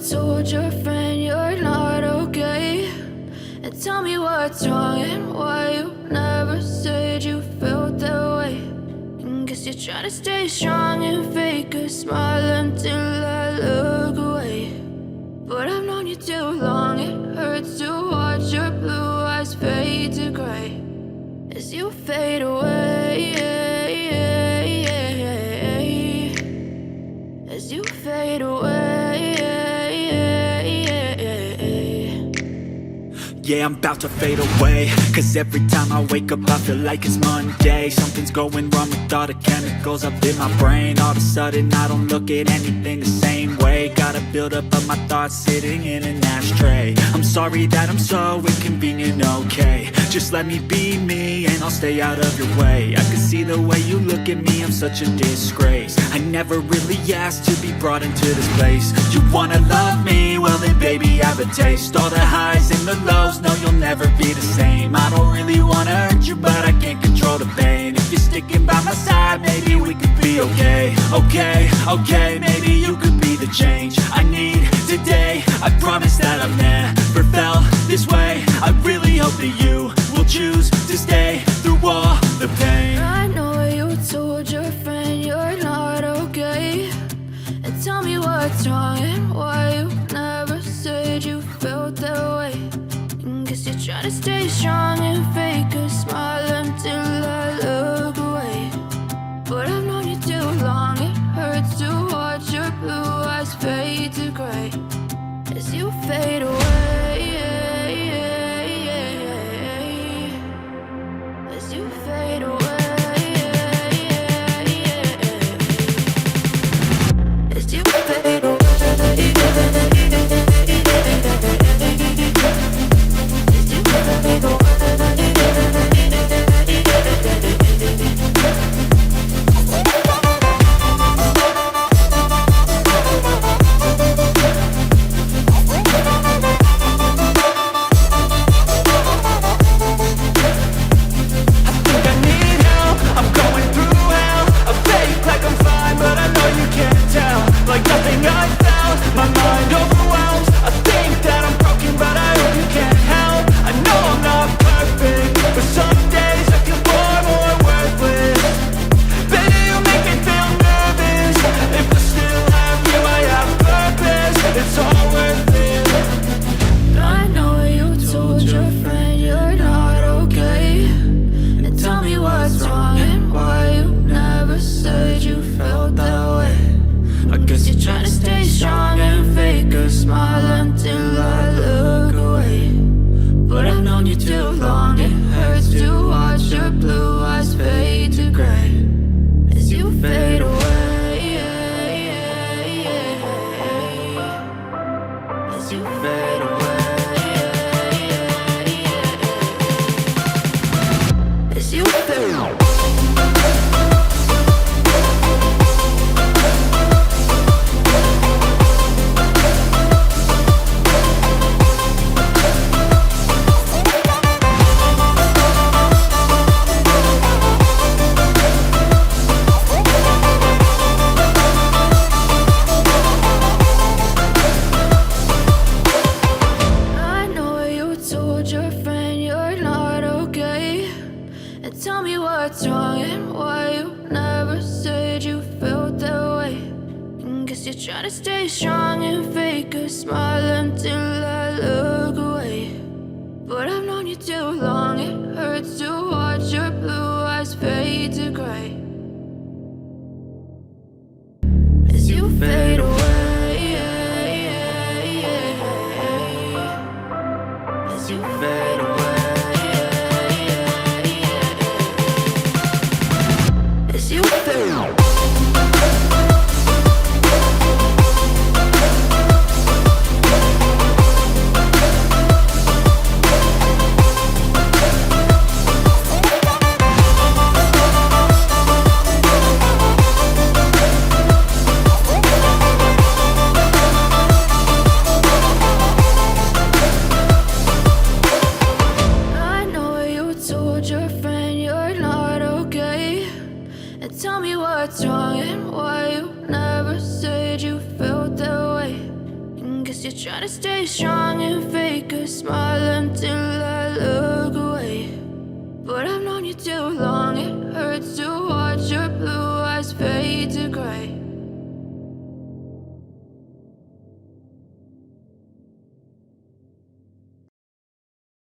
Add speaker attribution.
Speaker 1: told your friend you're not okay? And tell me what's wrong and why you never said you felt that way. And guess you're trying to stay strong and fake a smile until I look away. But I've known you too long, it hurts to watch your blue eyes fade to gray as you fade away, as you fade away.
Speaker 2: Yeah, I'm about to fade away, cause every time I wake up I feel like it's Monday. Something's going wrong with all the chemicals up in my brain. All of a sudden I don't look at anything the same way. Got a buildup of my thoughts sitting in an ashtray. I'm sorry that I'm so inconvenient, okay? Just let me be me and I'll stay out of your way. I can see the way you look at me, I'm such a disgrace. I never really asked to be brought into this place. You wanna love me? Well then baby have a taste. All the highs and the lows, no you'll never be the same. I don't really wanna hurt you but I can't control the pain. If you're sticking by my side maybe we could be okay. Okay, maybe you could be the change I need today. I promise that I've never felt this way. I really hope that you will choose to stay through all the pain.
Speaker 1: I know you told your friend you're not okay. And tell me what's wrong and why you never said you felt that way. And guess you're trying to stay strong and fake a smile until I look away. But I've known you too long, it hurts to watch your blue eyes fade to gray as you fade away, as you fade away, as you fade away. you're trying to stay strong and fake a smile until I look away. But I've known you too long